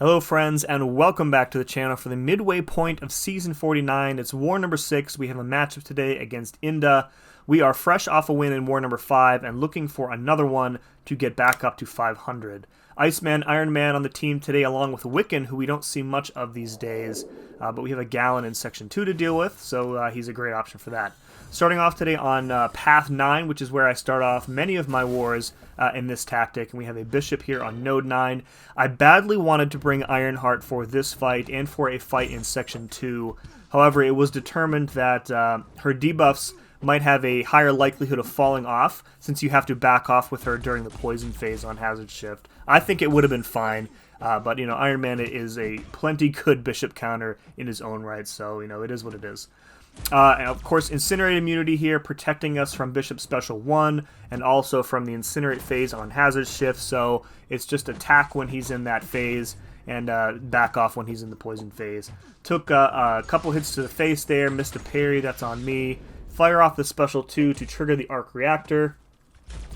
Hello friends, and welcome back to the channel for the midway point of Season 49. It's War number 6. We have a matchup today against Inda. We are fresh off a win in War number 5 and looking for another one to get back up to 500. Iceman, Iron Man on the team today along with Wiccan, who we don't see much of these days, but we have a GALAN in Section 2 to deal with, so he's a great option for that. Starting off today on Path 9, which is where I start off many of my wars in this tactic, and we have a Bishop here on Node 9. I badly wanted to bring Ironheart for this fight and for a fight in Section 2. However, it was determined that her debuffs might have a higher likelihood of falling off since you have to back off with her during the poison phase on Hazard Shift. I think it would have been fine, but, you know, Iron Man is a plenty good Bishop counter in his own right, so, you know, it is what it is. And of course, Incinerate immunity here, protecting us from Bishop Special 1 and also from the Incinerate phase on Hazard Shift, so it's just attack when he's in that phase and back off when he's in the poison phase. Took a couple hits to the face there, missed a parry, that's on me. Fire off the Special 2 to trigger the Arc Reactor,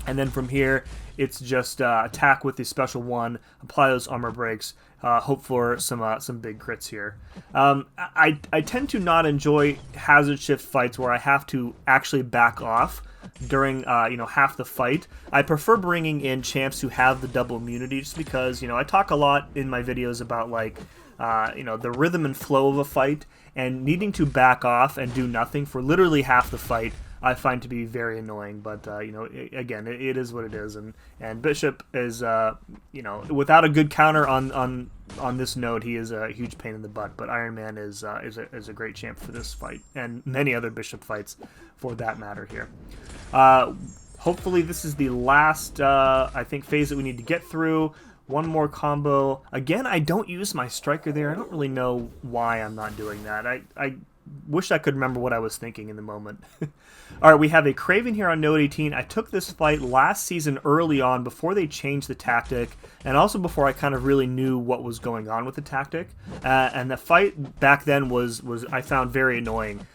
and then from here, it's just attack with the Special 1, apply those armor breaks, hope for some big crits here. I tend to not enjoy Hazard Shift fights where I have to actually back off during half the fight. I prefer bringing in champs who have the double immunity just because, I talk a lot in my videos about the rhythm and flow of a fight, and needing to back off and do nothing for literally half the fight I find to be very annoying, but, again, it is what it is, and Bishop is, without a good counter on this node, he is a huge pain in the butt, but Iron Man is a great champ for this fight, and many other Bishop fights for that matter here. Hopefully this is the last, I think, phase that we need to get through. One more combo. Again, I don't use my striker there. I don't really know why I'm not doing that. I wish I could remember what I was thinking in the moment. Alright, we have a KRAVEN here on Node 18. I took this fight last season early on before they changed the tactic, and also before I kind of really knew what was going on with the tactic. And the fight back then was I found very annoying.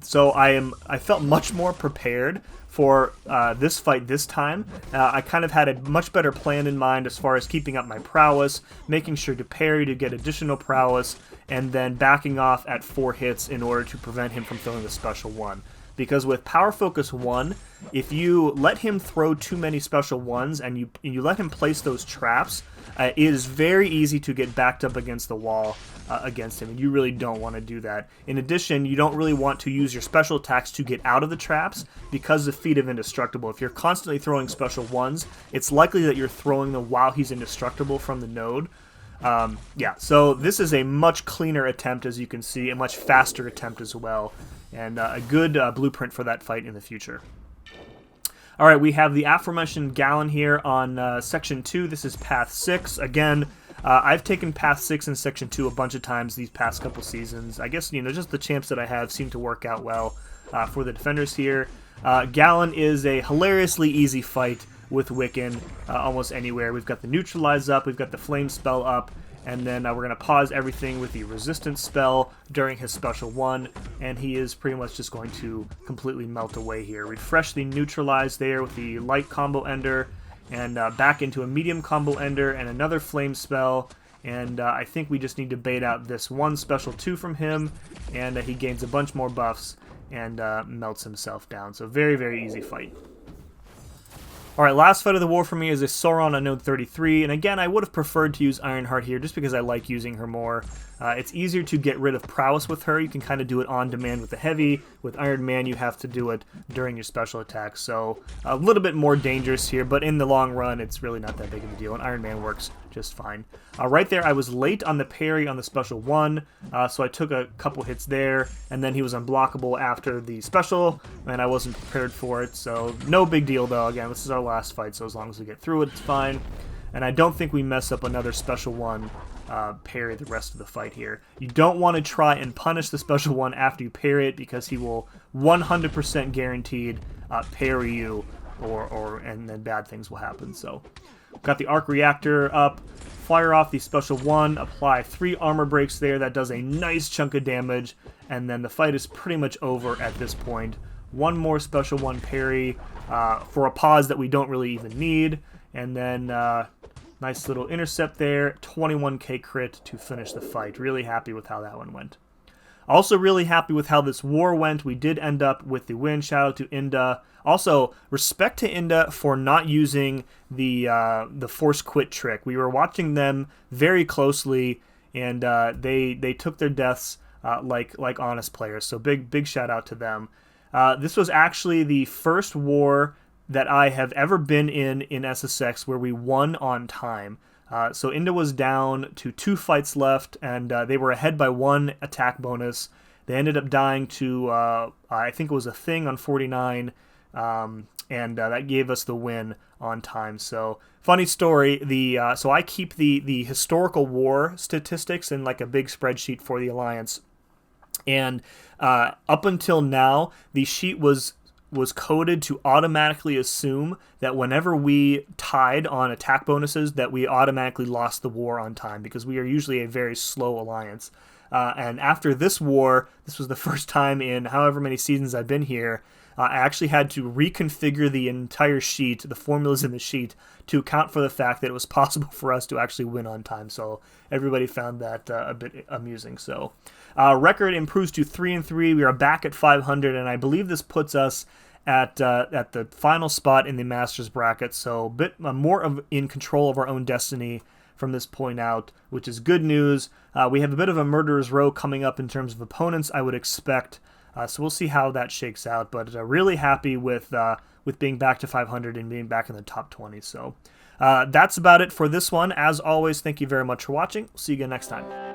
So I felt much more prepared for this fight this time. I kind of had a much better plan in mind as far as keeping up my prowess, making sure to parry to get additional prowess, and then backing off at 4 hits in order to prevent him from throwing the Special 1. Because with Power Focus 1, if you let him throw too many Special 1s and you let him place those traps, it is very easy to get backed up against the wall against him, and you really don't want to do that. In addition, you don't really want to use your special attacks to get out of the traps because of Feat of Indestructible. If you're constantly throwing Special 1s, it's likely that you're throwing them while he's indestructible from the node. Yeah, so this is a much cleaner attempt, as you can see, a much faster attempt as well, and a good blueprint for that fight in the future. Alright, we have the aforementioned GALAN here on Section 2. This is Path 6. Again, I've taken Path 6 and Section 2 a bunch of times these past couple seasons. I guess, just the champs that I have seem to work out well for the defenders here. GALAN is a hilariously easy fight with Wiccan almost anywhere. We've got the Neutralize up, we've got the Flame spell up, and then we're going to pause everything with the Resistance spell during his Special 1, and he is pretty much just going to completely melt away here. Refresh the Neutralize there with the Light combo ender, and back into a Medium combo ender and another Flame spell, and I think we just need to bait out this one Special 2 from him, and he gains a bunch more buffs and melts himself down. So very, very easy fight. Alright, last fight of the war for me is a SAURON on Node 33, and again, I would have preferred to use Ironheart here just because I like using her more. It's easier to get rid of prowess with her. You can kind of do it on demand with the heavy. With Iron Man, you have to do it during your special attacks, so a little bit more dangerous here, but in the long run, it's really not that big of a deal, and Iron Man works just fine. Right there, I was late on the parry on the Special 1, so I took a couple hits there, and then he was unblockable after the special, and I wasn't prepared for it, so no big deal though. Again, this is our last fight, so as long as we get through it, it's fine. And I don't think we mess up another Special 1 parry the rest of the fight here. You don't want to try and punish the Special 1 after you parry it because he will 100% guaranteed parry you, and then bad things will happen. So, got the Arc Reactor up, fire off the Special 1, apply 3 armor breaks there. That does a nice chunk of damage, and then the fight is pretty much over at this point. One more Special 1 parry for a pause that we don't really even need, and then Nice little intercept there. 21k crit to finish the fight. Really happy with how that one went. Also really happy with how this war went. We did end up with the win. Shout out to Inda. Also, respect to Inda for not using the force quit trick. We were watching them very closely, and they took their deaths like honest players. So big shout out to them. This was actually the first war that I have ever been in SSX where we won on time. So Inda was down to 2 fights left, and they were ahead by 1 attack bonus. They ended up dying to, I think it was a thing on 49, and that gave us the win on time. So funny story. So I keep the historical war statistics in like a big spreadsheet for the Alliance, and up until now, the sheet was coded to automatically assume that whenever we tied on attack bonuses that we automatically lost the war on time, because we are usually a very slow alliance. And after this war, this was the first time in however many seasons I've been here, I actually had to reconfigure the entire sheet, the formulas in the sheet, to account for the fact that it was possible for us to actually win on time. So everybody found that a bit amusing. So record improves to 3-3. We are back at 500, and I believe this puts us at the final spot in the Masters bracket. So a bit more in control of our own destiny from this point out, which is good news. We have a bit of a murderer's row coming up in terms of opponents, I would expect. So we'll see how that shakes out, but really happy with being back to 500 and being back in the top 20. So that's about it for this one. As always, thank you very much for watching. See you again next time.